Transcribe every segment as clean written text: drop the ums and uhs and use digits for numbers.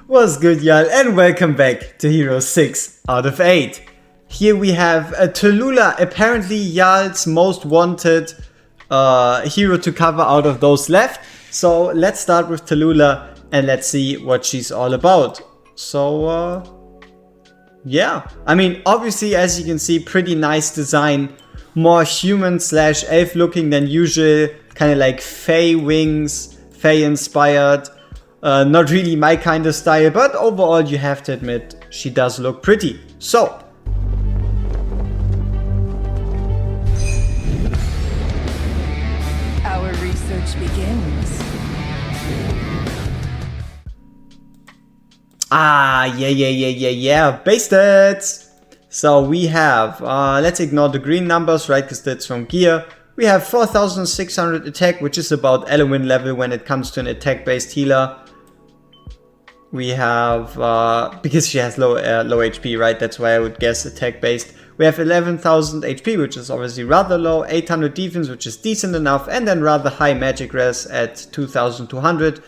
What's good, y'all, and welcome back to Hero 6 out of 8. Here we have Talula, apparently y'all's most wanted hero to cover out of those left. So let's start with Talula and let's see what she's all about. So yeah, I mean, obviously, as you can see, pretty nice design. More human slash elf looking than usual, kind of like Fae wings, Fae inspired. Not really my kind of style, but overall you have to admit she does look pretty. So our research begins. Yeah, base stats. So we have, let's ignore the green numbers, right, because that's from gear. We have 4600 attack, which is about Elow level when it comes to an attack based healer. We have, because she has low HP, right, that's why I would guess attack based. We have 11,000 HP, which is obviously rather low, 800 defense, which is decent enough, and then rather high magic res at 2200.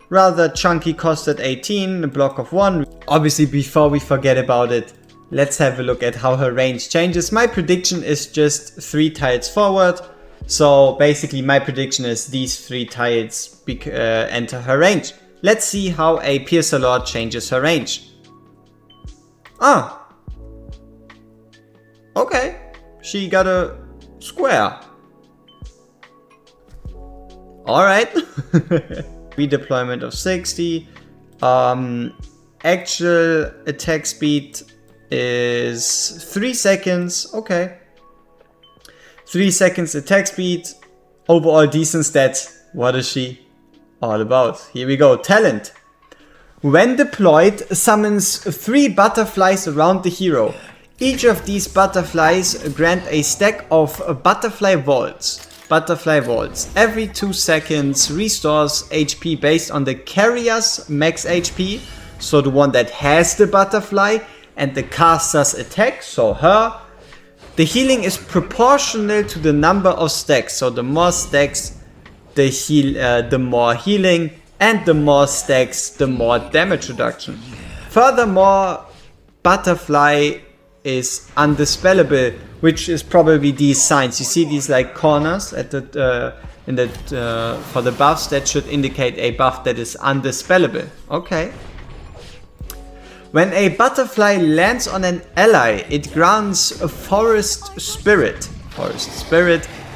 Rather chunky cost at 18, a block of 1. Obviously, before we forget about it, let's have a look at how her range changes. My prediction is just 3 tiles forward. So basically my prediction is these 3 tiles enter her range. Let's see how a Piercer Lord changes her range. Okay, she got a square. Alright. Redeployment of 60. Actual attack speed is 3 seconds. Okay. 3 seconds attack speed. Overall decent stats. What is she all about? Here we go. Talent. When deployed, summons 3 butterflies around the hero. Each of these butterflies grant a stack of butterfly vaults. Butterfly vaults. Every 2 seconds restores HP based on the carrier's max HP. So the one that has the butterfly and the caster's attack. So her. The healing is proportional to the number of stacks. So the more stacks, the more healing, and the more stacks, the more damage reduction. Furthermore, butterfly is undispellable, which is probably these signs. You see these like corners at the for the buffs that should indicate a buff that is undispellable. Okay. When a butterfly lands on an ally, it grants a Forest Spirit.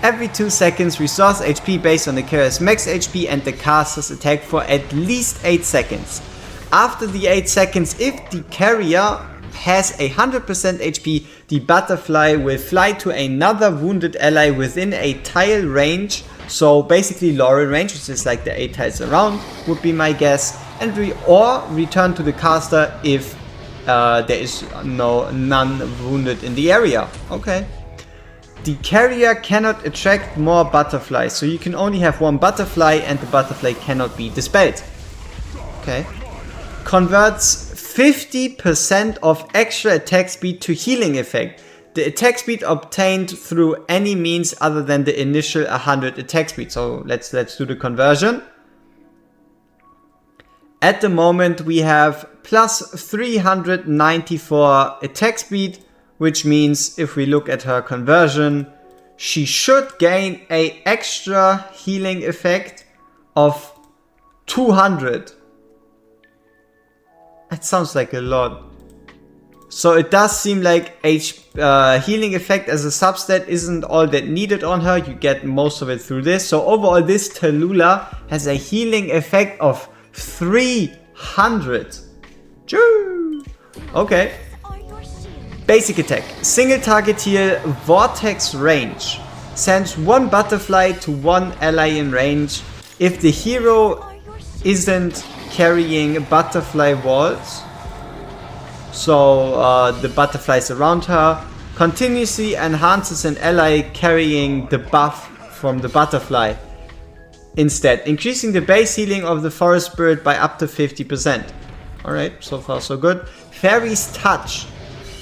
Every 2 seconds restores HP based on the carrier's max HP and the caster's attack for at least 8 seconds. After the 8 seconds, if the carrier has 100% HP, the butterfly will fly to another wounded ally within a tile range. So basically Laurel range, which is like the 8 tiles around, would be my guess. And or return to the caster if there is none wounded in the area. Okay. The carrier cannot attract more butterflies, so you can only have 1 butterfly and the butterfly cannot be dispelled. Okay. Converts 50% of extra attack speed to healing effect. The attack speed obtained through any means other than the initial 100 attack speed. So let's do the conversion. At the moment we have plus 394 attack speed, which means if we look at her conversion, she should gain an extra healing effect of 200. That sounds like a lot. So it does seem like healing effect as a substat isn't all that needed on her. You get most of it through this. So overall this Talula has a healing effect of 300. Choo! Okay. Basic attack. Single target heal, vortex range. Sends 1 butterfly to 1 ally in range. If the hero isn't carrying butterfly walls, so the butterflies around her, continuously enhances an ally carrying the buff from the butterfly. Instead, increasing the base healing of the Forest Spirit by up to 50%. Alright, so far so good. Fairy's Touch.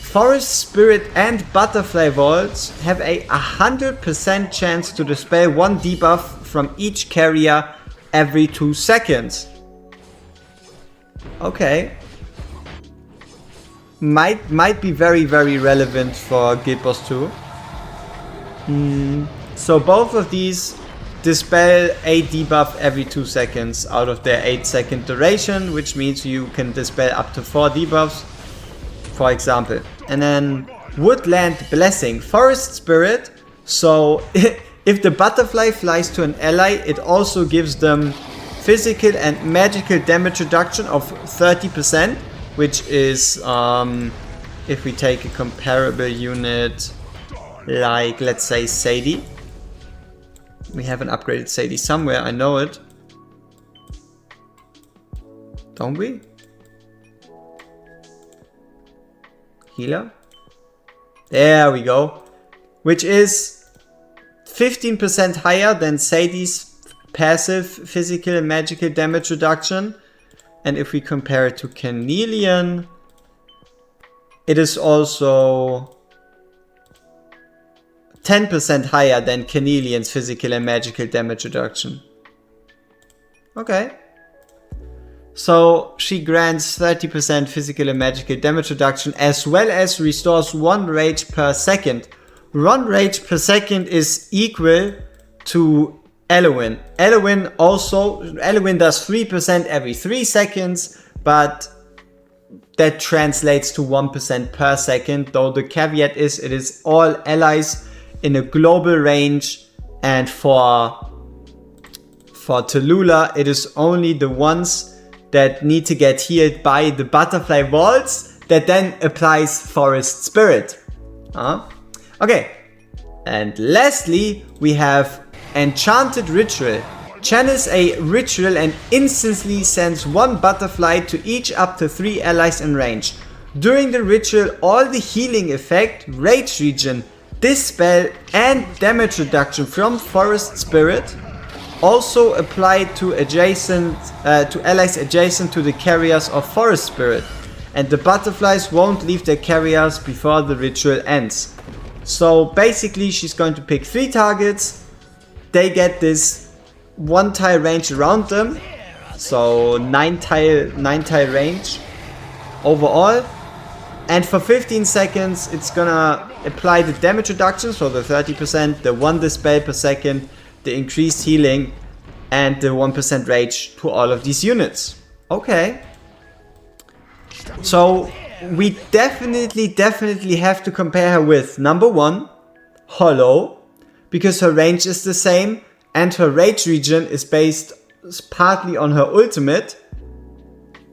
Forest Spirit and Butterfly Vaults have a 100% chance to dispel 1 debuff from each carrier every 2 seconds. Okay. Might be very, very relevant for Guild Boss 2. So both of these dispel a debuff every 2 seconds out of their 8-second duration, which means you can dispel up to 4 debuffs, for example. And then Woodland Blessing, Forest Spirit. So if the butterfly flies to an ally, it also gives them physical and magical damage reduction of 30%, which is, if we take a comparable unit like, let's say, Sadie. We have an upgraded Sadie somewhere, I know it. Don't we? Healer? There we go. Which is 15% higher than Sadie's passive physical and magical damage reduction. And if we compare it to Carnelian, it is also 10% higher than Carnelian's physical and magical damage reduction. Okay. So she grants 30% physical and magical damage reduction, as well as restores 1 rage per second. 1 rage per second is equal to Elow. Elow does 3% every 3 seconds, but that translates to 1% per second, though the caveat is it is all allies in a global range, and for Talula it is only the ones that need to get healed by the butterfly waltz that then applies Forest Spirit. Okay, and lastly we have Enchanted Ritual. Channels a ritual and instantly sends 1 butterfly to each up to 3 allies in range. During the ritual, all the healing effect, rage regen, dispel and damage reduction from Forest Spirit also apply to allies adjacent to the carriers of Forest Spirit, and the butterflies won't leave their carriers before the ritual ends. So basically she's going to pick 3 targets. They get this 1 tile range around them, so 9 tile range overall. And for 15 seconds, it's gonna apply the damage reduction, so the 30%, the 1 dispel per second, the increased healing, and the 1% rage to all of these units. Okay. So we definitely have to compare her with number 1, Hollow, because her range is the same, and her rage regen is based partly on her ultimate.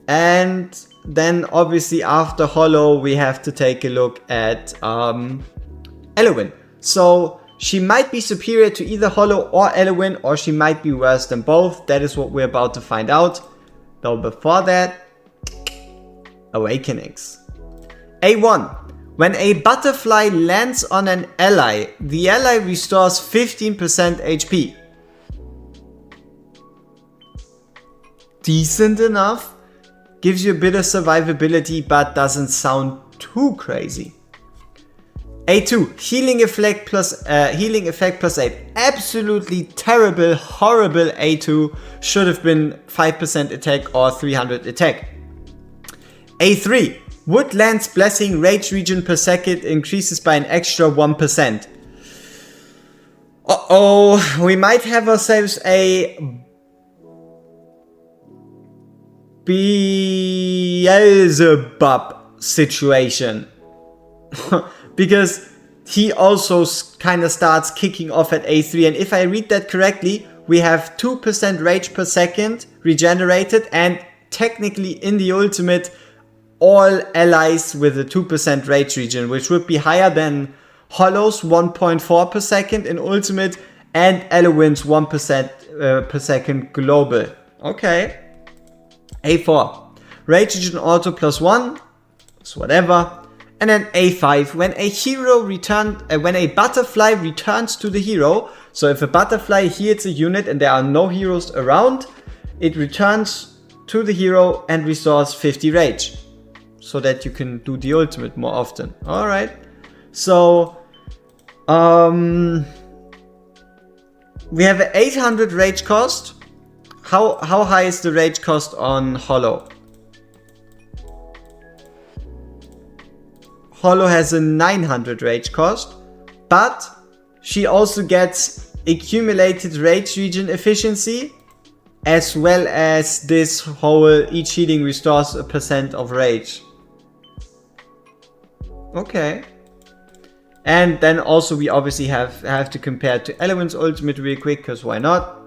And then obviously after Hollow we have to take a look at Elow. So she might be superior to either Hollow or Elow, or she might be worse than both. That is what we're about to find out. Though before that, Awakenings. A1. When a butterfly lands on an ally, the ally restores 15% HP. Decent enough. Gives you a bit of survivability, but doesn't sound too crazy. A2, healing effect plus 8. Absolutely terrible, horrible A2. Should have been 5% attack or 300 attack. A3, Woodland's Blessing rage regen per second increases by an extra 1%. Uh-oh, we might have ourselves a Beelzebub situation. Because he also kind of starts kicking off at A3, and if I read that correctly, we have 2% rage per second regenerated, and technically in the ultimate all allies with a 2% rage regen, which would be higher than Hollow's 1.4 per second in ultimate and Elowin's 1% per second global. Okay. A4, rage regen auto +1, so whatever. And then A5, when a butterfly returns to the hero. So if a butterfly heals a unit and there are no heroes around, it returns to the hero and restores 50 rage, so that you can do the ultimate more often. All right. So we have an 800 rage cost. How high is the rage cost on Hollow? Hollow has a 900 rage cost, but she also gets accumulated rage regen efficiency, as well as this whole each healing restores a % of rage. Okay. And then also we obviously have to compare to Elowin's ultimate real quick, because why not?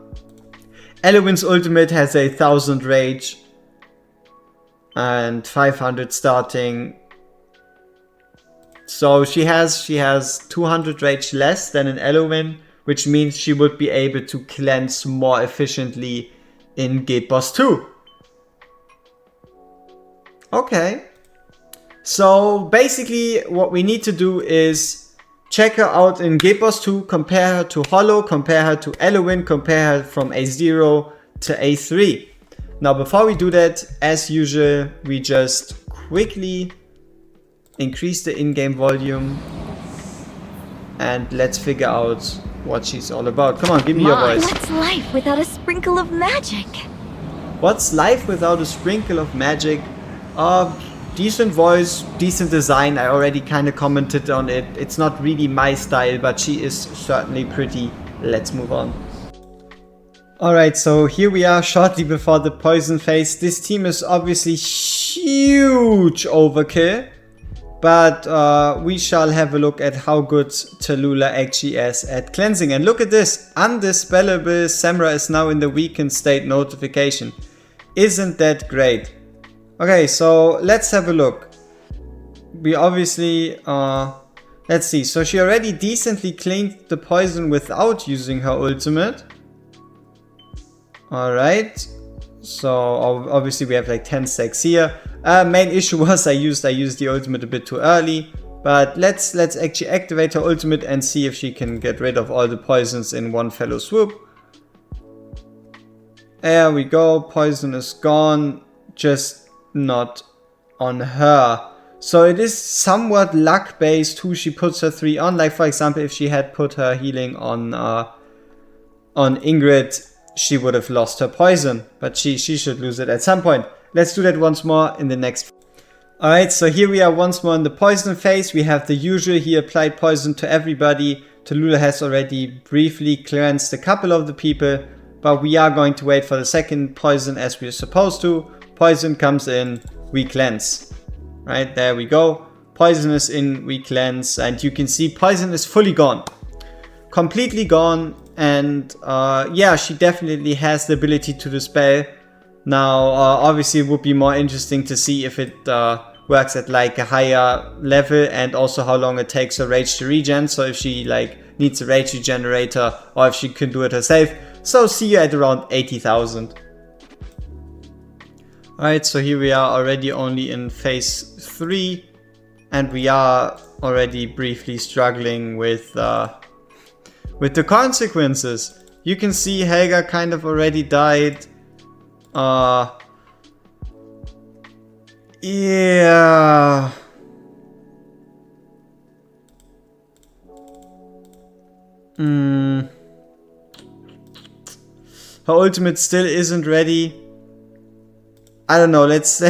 Elowin's ultimate has a 1000 rage and 500 starting. So she has 200 rage less than an Elowin, which means she would be able to cleanse more efficiently in Gate Boss 2. Okay. So basically what we need to do is check her out in Gate Boss 2, compare her to Hollow, compare her to Elowin, compare her from A0 to A3. Now before we do that, as usual, we just quickly increase the in-game volume and let's figure out what she's all about. Come on, give me your voice. What's life without a sprinkle of magic? What's life without a sprinkle of magic? Decent voice, decent design. I already kind of commented on it. It's not really my style, but she is certainly pretty. Let's move on. Alright, so here we are shortly before the poison phase. This team is obviously huge overkill. But we shall have a look at how good Talula actually is at cleansing. And look at this. Undispellable Samra is now in the weakened state notification. Isn't that great? Okay, so let's have a look. We obviously... let's see. So she already decently cleaned the poison without using her ultimate. Alright. So obviously we have like 10 stacks here. Main issue was I used the ultimate a bit too early, but let's actually activate her ultimate and see if she can get rid of all the poisons in one fellow swoop. There we go, poison is gone, just not on her. So it is somewhat luck based who she puts her 3 on. Like for example, if she had put her healing on Ingrid, she would have lost her poison, but she should lose it at some point. Let's do that once more in the next. Alright, so here we are once more in the poison phase. We have the usual, he applied poison to everybody. Talula has already briefly cleansed a couple of the people, but we are going to wait for the second poison as we're supposed to. Poison comes in, we cleanse. Right, there we go. Poison is in, we cleanse, and you can see poison is fully gone. Completely gone, and yeah, she definitely has the ability to dispel. Now, obviously it would be more interesting to see if it works at like a higher level and also how long it takes her rage to regen. So if she like needs a rage regenerator or if she can do it herself. So see you at around 80,000. Alright, so here we are already only in phase 3 and we are already briefly struggling with the consequences. You can see Helga kind of already died. Yeah. Her ultimate still isn't ready. I don't know, let's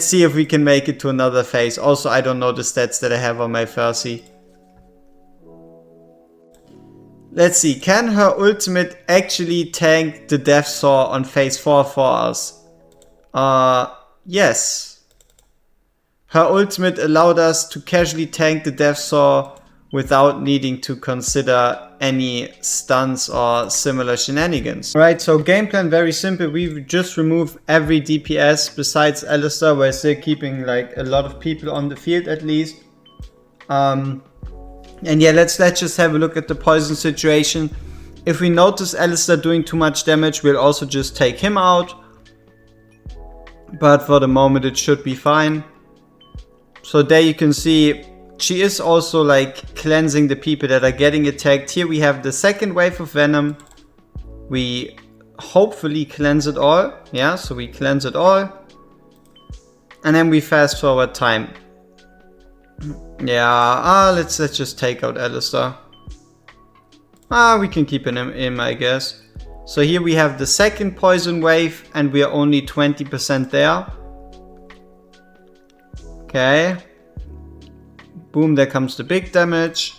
see if we can make it to another phase. Also, I don't know the stats that I have on my Fercy. Let's see, can her ultimate actually tank the Death Saw on phase 4 for us? Yes. Her ultimate allowed us to casually tank the Death Saw without needing to consider any stuns or similar shenanigans. Right, so game plan very simple. We just remove every DPS besides Alistair. We're still keeping like a lot of people on the field at least. And yeah, let's just have a look at the poison situation. If we notice Alistair doing too much damage, we'll also just take him out. But for the moment it should be fine. So there you can see she is also like cleansing the people that are getting attacked. Here we have the second wave of venom. We hopefully cleanse it all. Yeah, so we cleanse it all. And then we fast forward time. Yeah, let's just take out Alistair. We can keep him in, I guess. So here we have the second poison wave and we are only 20% there. Okay. Boom, there comes the big damage.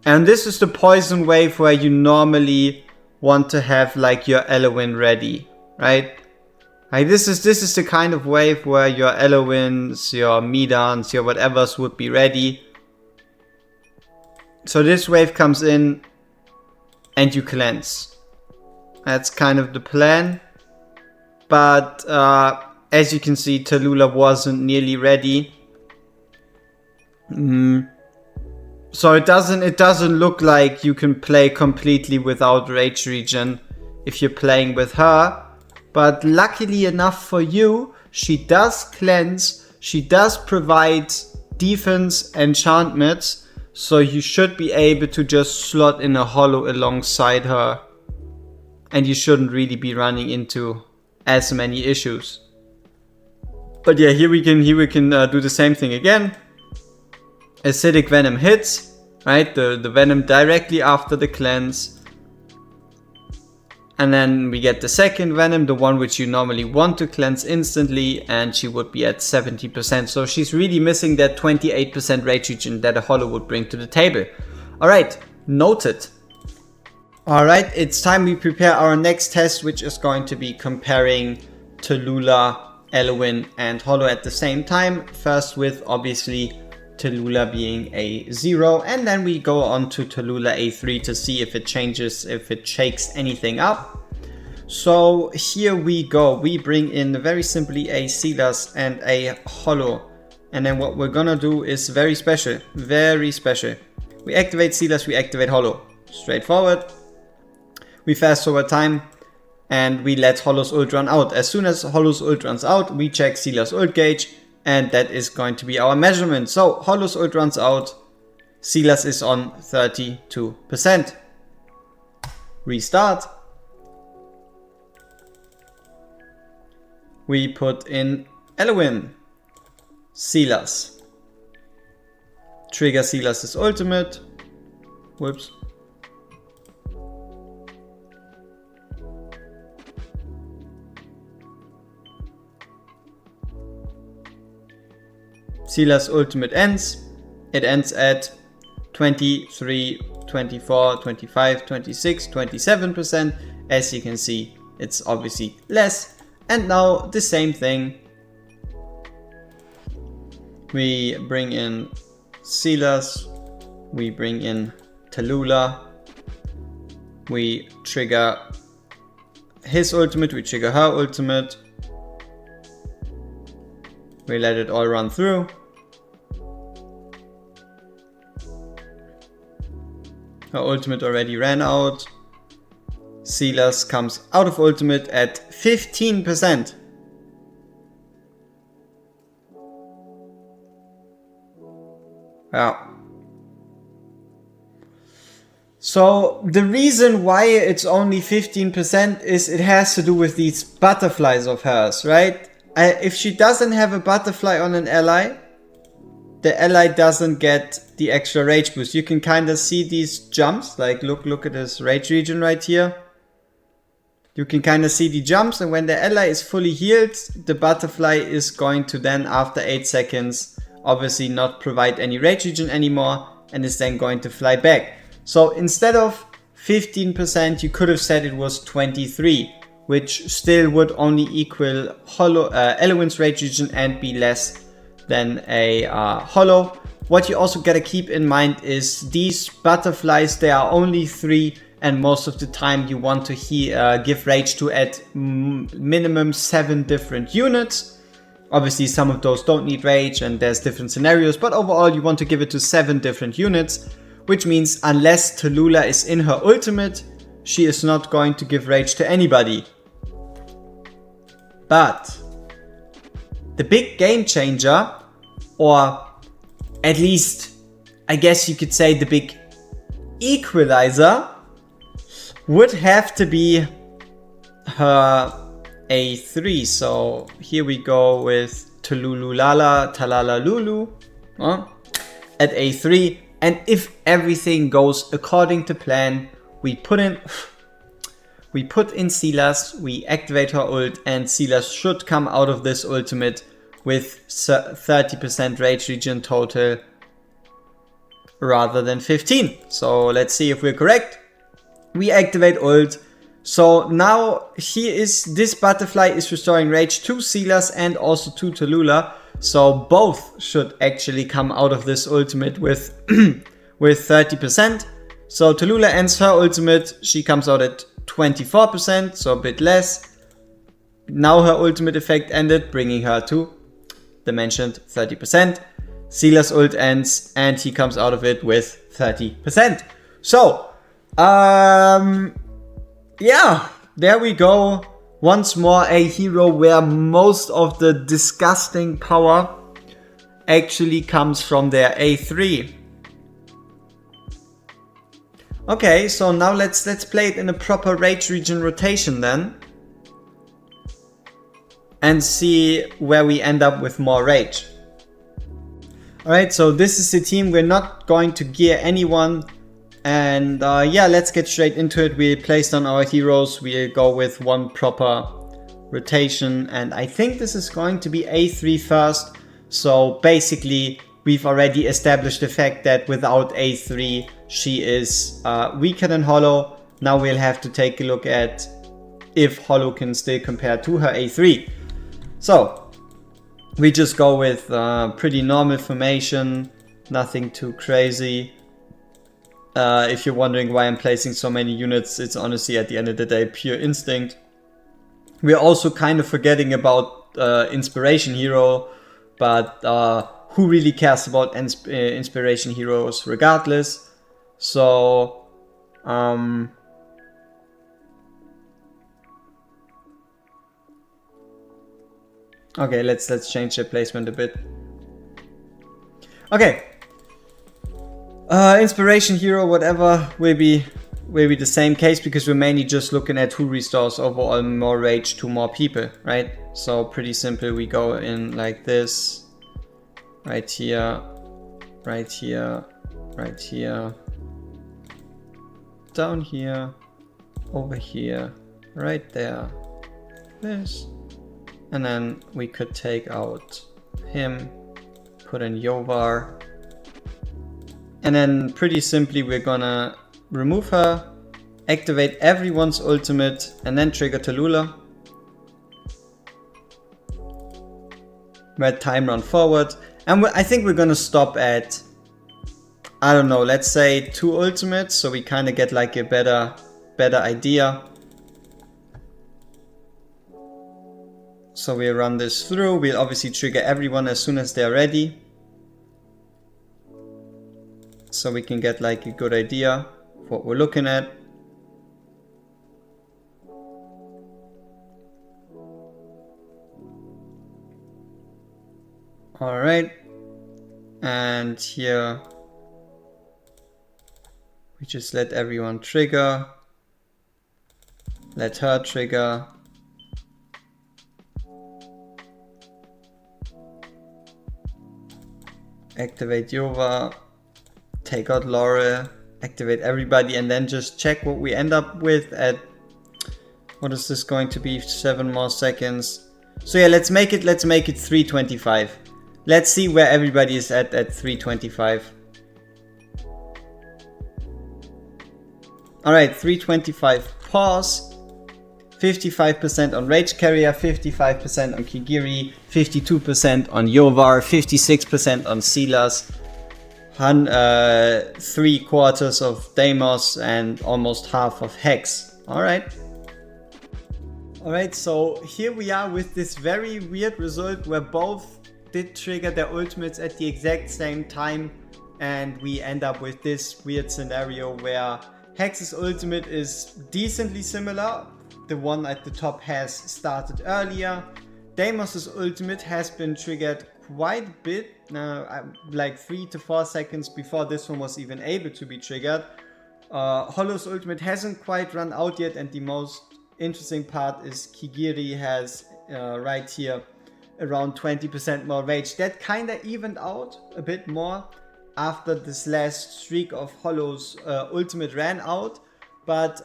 And this is the poison wave where you normally want to have like your Elowin ready, right? Like this is the kind of wave where your Elowins, your Midans, your whatevers would be ready. So this wave comes in and you cleanse. That's kind of the plan. But as you can see, Talula wasn't nearly ready. So it doesn't look like you can play completely without Rage Regen if you're playing with her. But luckily enough for you, she does cleanse, she does provide defense enchantments, so you should be able to just slot in a holo alongside her. And you shouldn't really be running into as many issues. But yeah, here we can do the same thing again. Acidic Venom hits, right? The Venom directly after the cleanse. And then we get the second Venom, the one which you normally want to cleanse instantly, and she would be at 70%. So she's really missing that 28% rage regen that a holo would bring to the table. Alright, noted. Alright, it's time we prepare our next test, which is going to be comparing Talula, Elowin and holo at the same time. First with obviously Talula being a 0, and then we go on to Talula A3 to see if it changes, if it shakes anything up. So here we go, we bring in very simply a Silas and a holo, and then what we're gonna do is very special, very special. We activate Silas, we activate holo, straightforward. We fast forward time and we let holo's ult run out. As soon as holo's ult runs out, we check Silas ult gauge. And that is going to be our measurement. So holo's ult runs out. Silas is on 32%. Restart. We put in Elowin. Silas. Trigger Silas's ultimate. Whoops. Silas ultimate ends. It ends at 23, 24, 25, 26, 27%. As you can see, it's obviously less. And now the same thing. We bring in Silas. We bring in Talula. We trigger his ultimate. We trigger her ultimate. We let it all run through. Her ultimate already ran out. Silas comes out of ultimate at 15%. Yeah. So the reason why it's only 15% is it has to do with these butterflies of hers, right? If she doesn't have a butterfly on an ally, the ally doesn't get the extra rage boost. You can kind of see these jumps, like look at this rage regen right here. You can kind of see the jumps, and when the ally is fully healed, the butterfly is going to then, after 8 seconds, obviously not provide any rage regen anymore, and is then going to fly back. So instead of 15%, you could have said it was 23, which still would only equal Elowin's rage regen and be less than a holo. What you also gotta keep in mind is these butterflies, they are only 3, and most of the time you want to give rage to at minimum 7 different units. Obviously some of those don't need rage and there's different scenarios, but overall you want to give it to 7 different units, which means unless Talula is in her ultimate, she is not going to give rage to anybody. But the big game changer, or at least I guess you could say the big equalizer, would have to be her A3. So here we go with Talala Lulu at A3, and if everything goes according to plan, we put in Silas, we activate her ult, and Silas should come out of this ultimate with 30% rage regen total rather than 15. So let's see if we're correct. We activate ult. So now this butterfly is restoring rage to Silas and also to Talula. So both should actually come out of this ultimate with with 30%. So Talula ends her ultimate, she comes out at 24%, so a bit less. Now her ultimate effect ended, bringing her to the mentioned 30%. Silas ult ends and he comes out of it with 30%. So, yeah, there we go. Once more a hero where most of the disgusting power actually comes from their A3. Okay, so now let's play it in a proper rage regen rotation then. And see where we end up with more rage. Alright, so this is the team. We're not going to gear anyone. And yeah, let's get straight into it. We placed on our heroes. We'll go with one proper rotation. And I think this is going to be A3 first. So basically, we've already established the fact that without A3, she is weaker than Hollow. Now we'll have to take a look at if Hollow can still compare to her A3. So we just go with pretty normal formation, nothing too crazy. If you're wondering why I'm placing so many units, it's honestly at the end of the day pure instinct. We're also kind of forgetting about Inspiration Hero, but who really cares about Inspiration Heroes regardless? So okay, let's change the placement a bit. Okay. Inspiration Hero, whatever, will be the same case because we're mainly just looking at who restores overall more rage to more people, right? So pretty simple, we go in like this. Right here, right here, right here. Down here, over here, right there. This. And then we could take out him, put in Yovar. And then pretty simply we're gonna remove her, activate everyone's ultimate, and then trigger Talula. Red time run forward. And I think we're gonna stop at, I don't know, let's say 2 ultimates, so we kind of get like a better idea. So we'll run this through. We'll obviously trigger everyone as soon as they're ready. So we can get like a good idea of what we're looking at. Alright. And here we just let everyone trigger. Let her trigger. Activate Yova. Take out Laurel, activate everybody, and then just check what we end up with at, what is this going to be, 7 more seconds. So yeah, let's make it 325. Let's see where everybody is at 325. Alright, 325 pause. 55% on Rage Carrier, 55% on Kigiri, 52% on Yovar, 56% on Silas. 3/4 of Deimos and almost half of Hex. Alright. Alright, so here we are with this very weird result where both did trigger their ultimates at the exact same time, and we end up with this weird scenario where Hex's ultimate is decently similar. The one at the top has started earlier. Deimos' ultimate has been triggered quite a bit, like 3 to 4 seconds before this one was even able to be triggered. Hollow's ultimate hasn't quite run out yet, and the most interesting part is Kigiri has right here around 20% more rage. That kinda evened out a bit more after this last streak of Hollow's ultimate ran out, but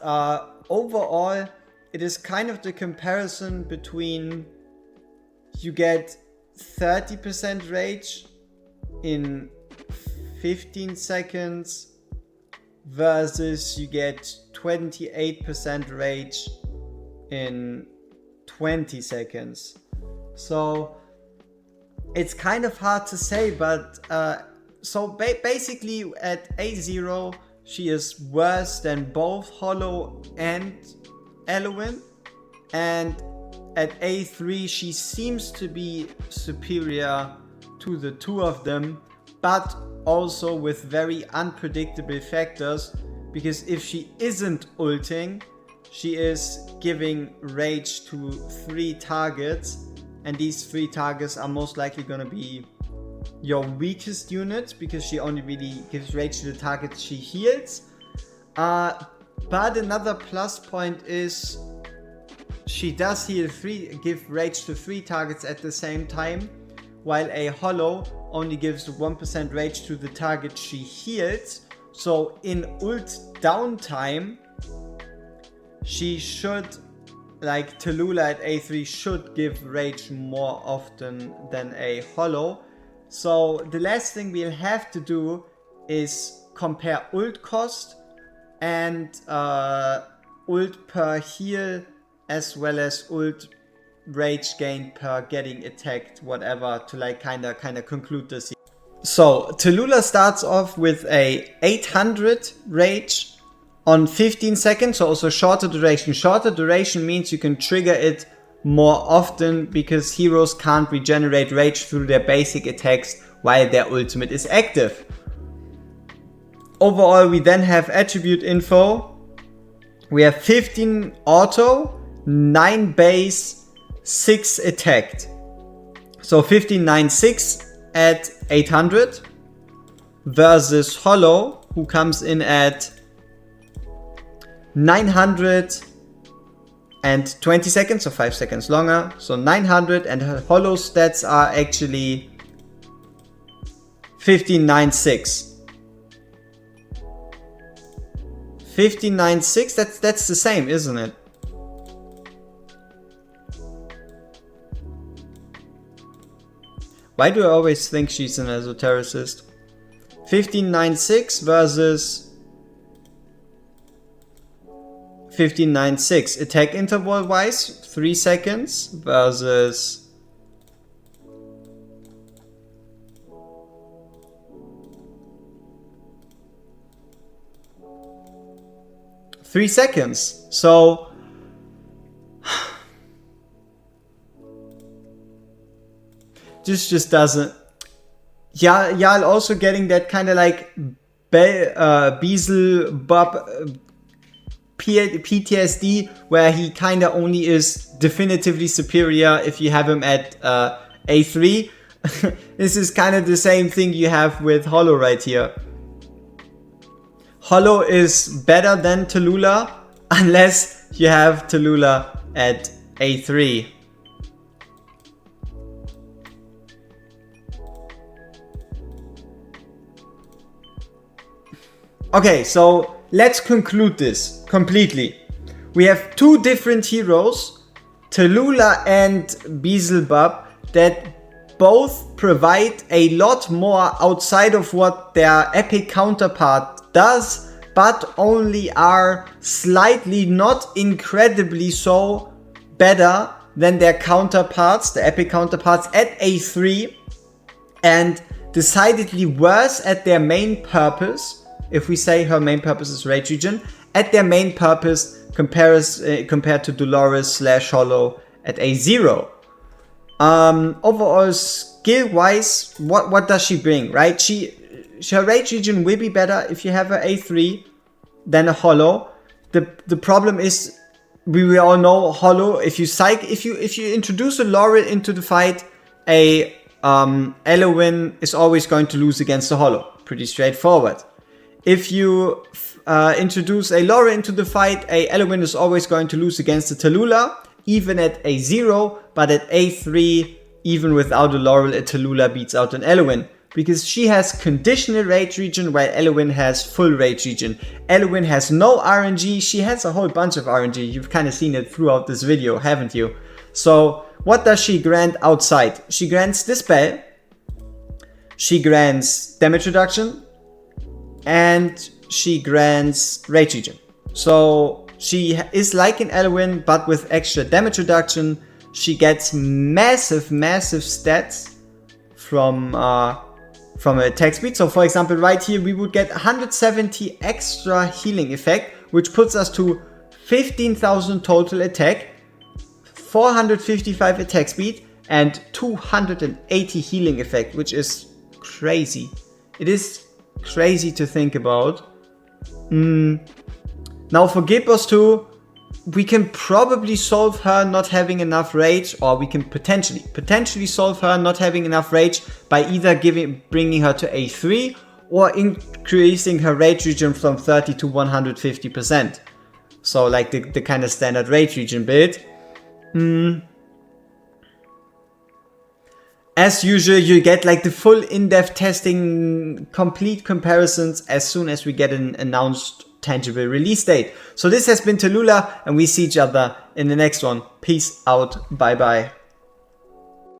overall it is kind of the comparison between you get 30% rage in 15 seconds versus you get 28% rage in 20 seconds. So it's kind of hard to say, but basically at A0 she is worse than both Hollow and Elow, and at A3 she seems to be superior to the two of them, but also with very unpredictable factors, because if she isn't ulting, she is giving rage to 3 targets, and these 3 targets are most likely gonna be your weakest unit, because she only really gives rage to the targets she heals. But another plus point is she does give rage to 3 targets at the same time, while a Hollow only gives 1% rage to the target she heals. So in ult downtime, she should, like Talula at A3, should give rage more often than a Hollow. So the last thing we'll have to do is compare ult cost and ult per heal, as well as ult rage gain per getting attacked, whatever, to like kind of conclude this. So Talula starts off with a 800 rage on 15 seconds, so also shorter duration. Shorter duration means you can trigger it more often because heroes can't regenerate rage through their basic attacks while their ultimate is active. Overall, we then have attribute info. We have 15 auto, 9 base, 6 attacked. So 15, 9, 6 at 800 versus Hollow, who comes in at 920 seconds, so 5 seconds longer. So 900, and her Hollow stats are actually 15, 9, 6. 15, 9, 6, that's the same, isn't it? Why do I always think she's an esotericist? 15, 9, 6 versus 15, 9, 6. Attack interval wise, 3 seconds versus 3 seconds. So this just doesn't. Yeah, also getting that kind of like Beelzebub PTSD, where he kind of only is definitively superior if you have him at A3. This is kind of the same thing you have with Hollow right here. Hollow is better than Talula unless you have Talula at A3. Okay, so let's conclude this completely. We have 2 different heroes, Talula and Beelzebub, that both provide a lot more outside of what their epic counterpart does, but only are slightly, not incredibly so, better than their counterparts, the epic counterparts at A3, and decidedly worse at their main purpose. If we say her main purpose is Rage Regen, at their main purpose compared to Dolores / Hollow at A0. Overall, skill-wise, what does she bring, right? Her Rage Regen will be better if you have her A3 than a Hollow. The problem is, we all know Hollow, if you introduce a Laurel into the fight, a Elow is always going to lose against the Hollow. Pretty straightforward. If you introduce a Laurel into the fight, a Elow is always going to lose against the Talula, even at A0, but at A3, even without a Laurel, a Talula beats out an Elow, because she has conditional Rage Regen while Elow has full Rage Regen. Elow has no RNG, she has a whole bunch of RNG, you've kind of seen it throughout this video, haven't you? So what does she grant outside? She grants Dispel, she grants damage reduction, and she grants Rage Regen. So she is like an Elow, but with extra damage reduction. She gets massive stats from her attack speed. So for example, right here we would get 170 extra healing effect, which puts us to 15,000 total attack, 455 attack speed, and 280 healing effect, which is crazy. It is crazy to think about. Now for Guild Boss 2, we can probably solve her not having enough rage, or we can potentially solve her not having enough rage by either bringing her to A3 or increasing her rage regen from 30 to 150%. So like the kind of standard rage regen build. As usual, you get like the full in-depth testing, complete comparisons as soon as we get an announced tangible release date. So this has been Talula, and we see each other in the next one. Peace out. Bye bye.